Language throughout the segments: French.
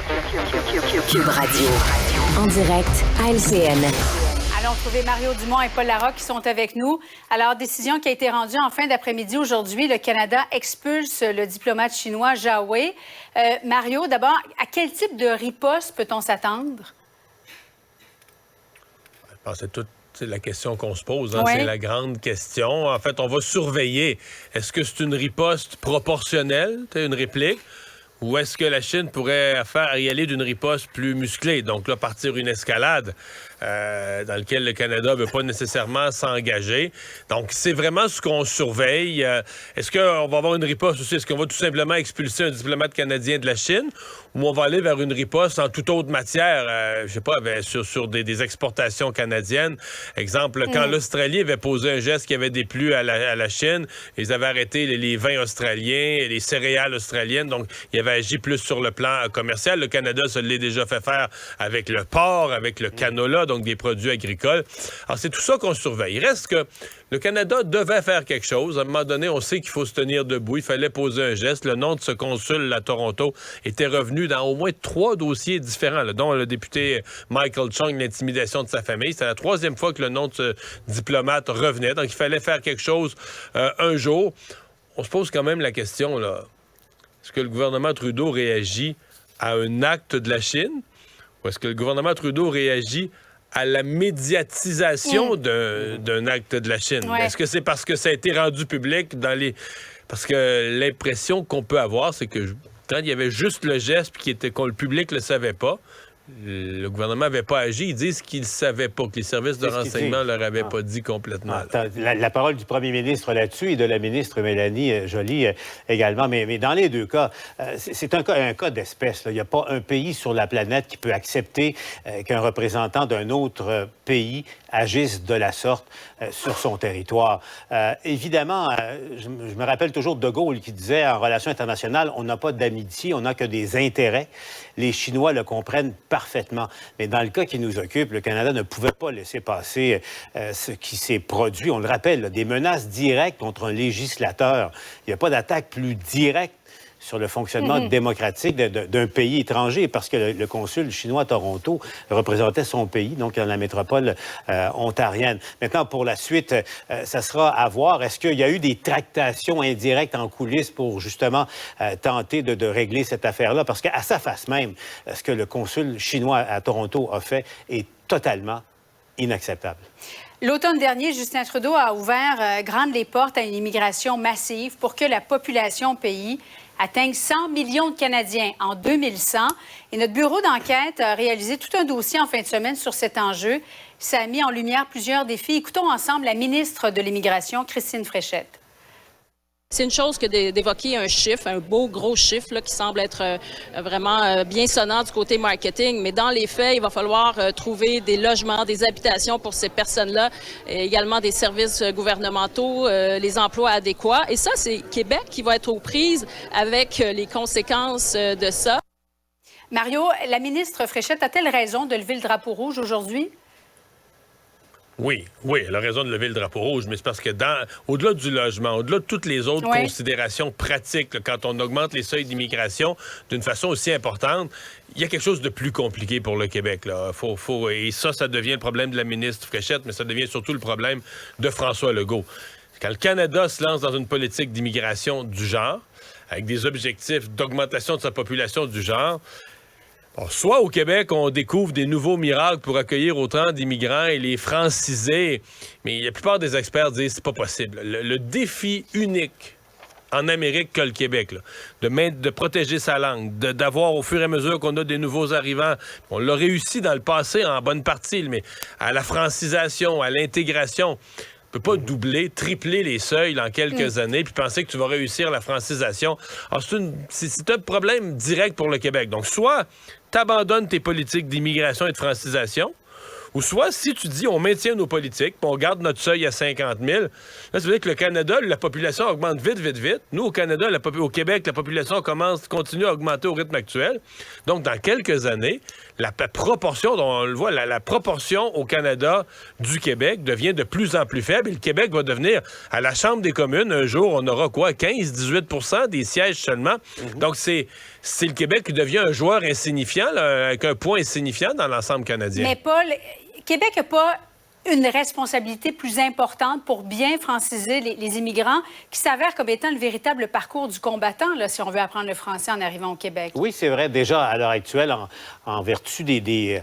Cube Radio. En direct à LCN. Allons trouver Mario Dumont et Paul Larocque qui sont avec nous. Alors, décision qui a été rendue en fin d'après-midi aujourd'hui. Le Canada expulse le diplomate chinois Zhao Wei. Mario, d'abord, à quel type de riposte peut-on s'attendre? C'est la question qu'on se pose, hein? Oui. C'est la grande question. En fait, on va surveiller. Est-ce que c'est une riposte proportionnelle, une réplique, ou est-ce que la Chine pourrait y aller d'une riposte plus musclée? Donc là, partir une escalade dans laquelle le Canada ne veut pas nécessairement s'engager. Donc, c'est vraiment ce qu'on surveille. Est-ce qu'on va avoir une riposte aussi? Est-ce qu'on va tout simplement expulser un diplomate canadien de la Chine? Ou on va aller vers une riposte en toute autre matière, je sais pas, sur des exportations canadiennes. Exemple, quand l'Australie avait posé un geste qui avait déplu à la Chine, ils avaient arrêté les vins australiens, les céréales australiennes, donc ils avaient agi plus sur le plan commercial. Le Canada se l'est déjà fait faire avec le porc, avec le canola, donc des produits agricoles. Alors, c'est tout ça qu'on surveille. Il reste que le Canada devait faire quelque chose. À un moment donné, on sait qu'il faut se tenir debout. Il fallait poser un geste. Le nom de ce consul à Toronto était revenu dans au moins 3 dossiers différents, là, dont le député Michael Chung, l'intimidation de sa famille. C'était la 3e fois que le nom de ce diplomate revenait. Donc, il fallait faire quelque chose un jour. On se pose quand même la question, là, est-ce que le gouvernement Trudeau réagit à un acte de la Chine ou est-ce que le gouvernement Trudeau réagit à la médiatisation d'un acte de la Chine? Ouais. Est-ce que c'est parce que ça a été rendu public Parce que l'impression qu'on peut avoir, c'est que quand il y avait juste le geste puis que le public ne le savait pas, le gouvernement n'avait pas agi. Ils disent qu'ils ne savaient pas, que les services de renseignement ne leur avaient pas dit complètement. La parole du premier ministre là-dessus et de la ministre Mélanie Joly également. Mais dans les deux cas, c'est un cas d'espèce. Il n'y a pas un pays sur la planète qui peut accepter qu'un représentant d'un autre pays agisse de la sorte sur son territoire. Évidemment, je me rappelle toujours de Gaulle qui disait en relations internationales, on n'a pas d'amitié, on n'a que des intérêts. Les Chinois le comprennent parfaitement. Mais dans le cas qui nous occupe, le Canada ne pouvait pas laisser passer ce qui s'est produit. On le rappelle, là, des menaces directes contre un législateur. Il n'y a pas d'attaque plus directe sur le fonctionnement démocratique d'un pays étranger, parce que le consul chinois à Toronto représentait son pays, donc dans la métropole ontarienne. Maintenant, pour la suite, ça sera à voir. Est-ce qu'il y a eu des tractations indirectes en coulisses pour justement tenter de régler cette affaire-là? Parce qu'à sa face même, ce que le consul chinois à Toronto a fait est totalement inacceptable. L'automne dernier, Justin Trudeau a ouvert grandes les portes à une immigration massive pour que la population au pays atteigne 100 millions de Canadiens en 2100. Et notre bureau d'enquête a réalisé tout un dossier en fin de semaine sur cet enjeu. Ça a mis en lumière plusieurs défis. Écoutons ensemble la ministre de l'Immigration, Christine Fréchette. C'est une chose que d'évoquer un chiffre, un beau gros chiffre là, qui semble être vraiment bien sonnant du côté marketing, mais dans les faits, il va falloir trouver des logements, des habitations pour ces personnes-là, et également des services gouvernementaux, les emplois adéquats. Et ça, c'est Québec qui va être aux prises avec les conséquences de ça. Mario, la ministre Fréchette a-t-elle raison de lever le drapeau rouge aujourd'hui? Oui, elle a raison de lever le drapeau rouge, mais c'est parce que au-delà du logement, au-delà de toutes les autres considérations pratiques, là, quand on augmente les seuils d'immigration d'une façon aussi importante, il y a quelque chose de plus compliqué pour le Québec. Là. Et ça devient le problème de la ministre Fréchette, mais ça devient surtout le problème de François Legault. Quand le Canada se lance dans une politique d'immigration du genre, avec des objectifs d'augmentation de sa population du genre, soit au Québec, on découvre des nouveaux miracles pour accueillir autant d'immigrants et les franciser, mais la plupart des experts disent que c'est pas possible. Le défi unique en Amérique que le Québec, là, de protéger sa langue, d'avoir au fur et à mesure qu'on a des nouveaux arrivants, on l'a réussi dans le passé en bonne partie, mais à la francisation, à l'intégration, tu peux pas doubler, tripler les seuils en quelques années puis penser que tu vas réussir la francisation. Alors, c'est un problème direct pour le Québec. Donc, soit tu abandonnes tes politiques d'immigration et de francisation, Ou soit, si tu dis on maintient nos politiques, puis on garde notre seuil à 50 000, là, ça veut dire que le Canada, la population augmente vite, vite, vite. Nous, au Canada, au Québec, la population continue à augmenter au rythme actuel. Donc, dans quelques années, la proportion, dont on le voit, la proportion au Canada du Québec devient de plus en plus faible. Et le Québec va devenir, à la Chambre des communes, un jour, on aura quoi? 15-18 des sièges seulement. Donc, c'est le Québec qui devient un joueur insignifiant, là, avec un poids insignifiant dans l'ensemble canadien. Mais Paul, Québec n'a pas une responsabilité plus importante pour bien franciser les immigrants qui s'avèrent comme étant le véritable parcours du combattant, là, si on veut apprendre le français en arrivant au Québec. Oui, c'est vrai. Déjà, à l'heure actuelle, en vertu du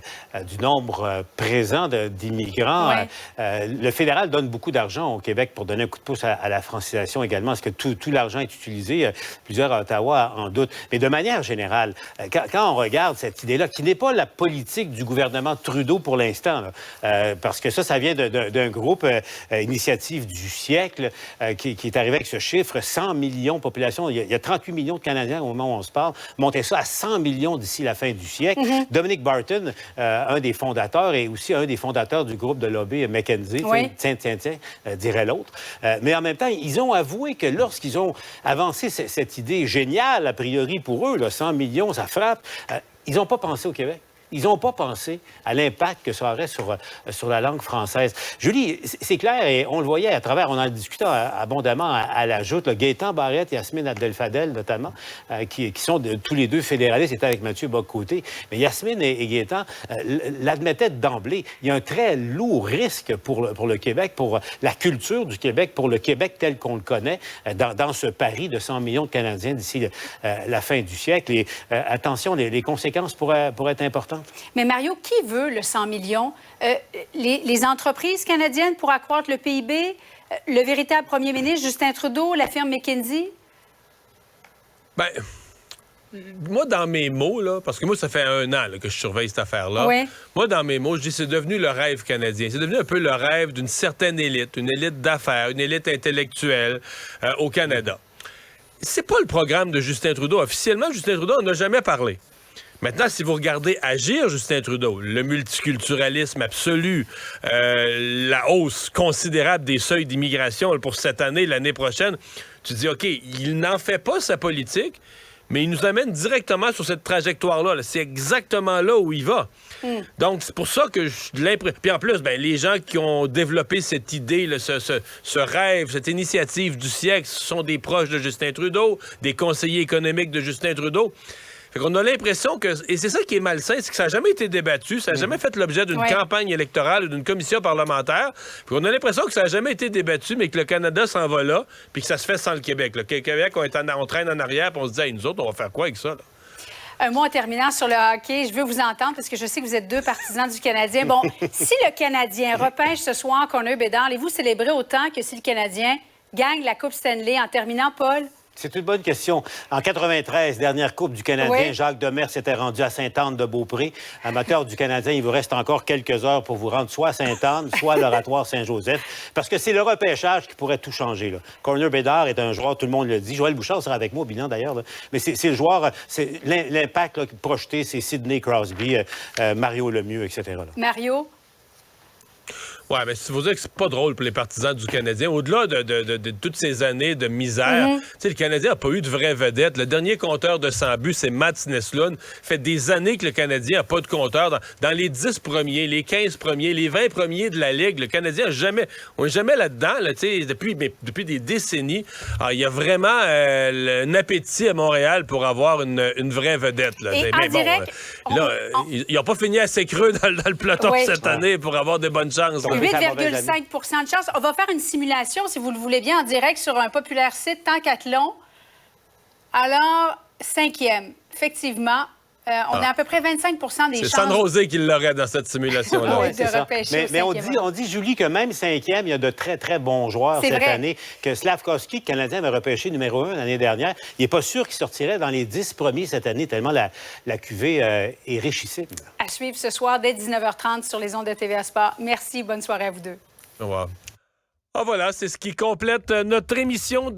nombre présent d'immigrants, Ouais. Le fédéral donne beaucoup d'argent au Québec pour donner un coup de pouce à la francisation également. Est-ce que tout l'argent est utilisé? Plusieurs à Ottawa en doutent. Mais de manière générale, quand on regarde cette idée-là, qui n'est pas la politique du gouvernement Trudeau pour l'instant, là, parce que ça vient d'un groupe Initiative du siècle qui est arrivé avec ce chiffre, 100 millions de population. Il y a 38 millions de Canadiens au moment où on se parle. Monter ça à 100 millions d'ici la fin du siècle. Dominic Barton, un des fondateurs et aussi un des fondateurs du groupe de lobby McKinsey, Oui. tiens, dirait l'autre. Mais en même temps, ils ont avoué que lorsqu'ils ont avancé cette idée géniale, a priori pour eux, là, 100 millions, ça frappe, ils n'ont pas pensé au Québec. Ils n'ont pas pensé à l'impact que ça aurait sur la langue française. Julie, c'est clair, et on le voyait à travers, on en discutait abondamment à la joute, Gaétan Barrette, Yasmine Abdel-Fadel notamment, qui sont tous les deux fédéralistes, étaient avec Mathieu Bock-Côté. Mais Yasmine et Gaétan l'admettaient d'emblée. Il y a un très lourd risque pour le Québec, pour la culture du Québec, pour le Québec tel qu'on le connaît, dans ce pari de 100 millions de Canadiens d'ici la fin du siècle. Et attention, les conséquences pourraient être importantes. Mais Mario, qui veut le 100 millions? Les entreprises canadiennes pour accroître le PIB? Le véritable premier ministre, Justin Trudeau, la firme McKinsey? Ben, moi, dans mes mots, là, parce que moi, ça fait 1 an là, que je surveille cette affaire-là. Oui. Moi, dans mes mots, je dis c'est devenu le rêve canadien. C'est devenu un peu le rêve d'une certaine élite, une élite d'affaires, une élite intellectuelle au Canada. C'est pas le programme de Justin Trudeau. Officiellement, Justin Trudeau n'en a jamais parlé. Maintenant, si vous regardez agir Justin Trudeau, le multiculturalisme absolu, la hausse considérable des seuils d'immigration pour cette année, l'année prochaine, tu te dis, OK, il n'en fait pas sa politique, mais il nous amène directement sur cette trajectoire-là. C'est exactement là où il va. Donc, c'est pour ça que Puis en plus, les gens qui ont développé cette idée, là, ce rêve, cette initiative du siècle, ce sont des proches de Justin Trudeau, des conseillers économiques de Justin Trudeau. Fait qu'on a l'impression que, et c'est ça qui est malsain, c'est que ça n'a jamais été débattu, ça n'a jamais fait l'objet d'une campagne électorale ou d'une commission parlementaire. Puis on a l'impression que ça n'a jamais été débattu, mais que le Canada s'en va là, puis que ça se fait sans le Québec. Le Québec, on traîne en arrière, puis on se dit, hey, nous autres, on va faire quoi avec ça, là? Un mot en terminant sur le hockey. Je veux vous entendre parce que je sais que vous êtes 2 partisans du Canadien. Bon, si le Canadien repêche ce soir Connor Bedard, allez-vous célébrer autant que si le Canadien gagne la Coupe Stanley? En terminant, Paul? C'est une bonne question. En 93, dernière Coupe du Canadien, Jacques Demers s'était rendu à Sainte-Anne-de-Beaupré. Amateur du Canadien, il vous reste encore quelques heures pour vous rendre soit à Sainte-Anne, soit à l'Oratoire Saint-Joseph, parce que c'est le repêchage qui pourrait tout changer. Là. Connor Bedard est un joueur, tout le monde le dit. Joël Bouchard sera avec moi au bilan d'ailleurs. Là. Mais c'est le joueur, c'est l'impact là, projeté, c'est Sidney Crosby, Mario Lemieux, etc. Là. Mario? Ouais, mais si vous dire que c'est pas drôle pour les partisans du Canadien, au-delà de toutes ces années de misère, tu sais, le Canadien n'a pas eu de vraie vedette. Le dernier compteur de 100 buts, c'est Mats Neslund. Fait des années que le Canadien n'a pas de compteur. Dans les 10 premiers, les 15 premiers, les 20 premiers de la Ligue, le Canadien on n'est jamais là-dedans, là, tu sais, depuis des décennies. Il y a vraiment un appétit à Montréal pour avoir une vraie vedette. Là. Et mais en direct, ils n'ont pas fini assez creux dans le peloton cette année pour avoir des bonnes chances. 8,5 de chance. On va faire une simulation, si vous le voulez bien, en direct sur un populaire site, Tankathlon. Alors, 5e. Effectivement, on a à peu près 25 des chances. C'est San Jose qui l'aurait dans cette simulation-là. Oui, c'est ça. Mais on dit, Julie, que même 5e, il y a de très, très bons joueurs cette année. Que Slavkovski, le Canadien avait repêché numéro 1 l'année dernière, il n'est pas sûr qu'il sortirait dans les 10 premiers cette année, tellement la cuvée est richissime. À suivre ce soir dès 19h30 sur les ondes de TVA Sport. Merci, bonne soirée à vous deux. Wow. Voilà, c'est ce qui complète notre émission.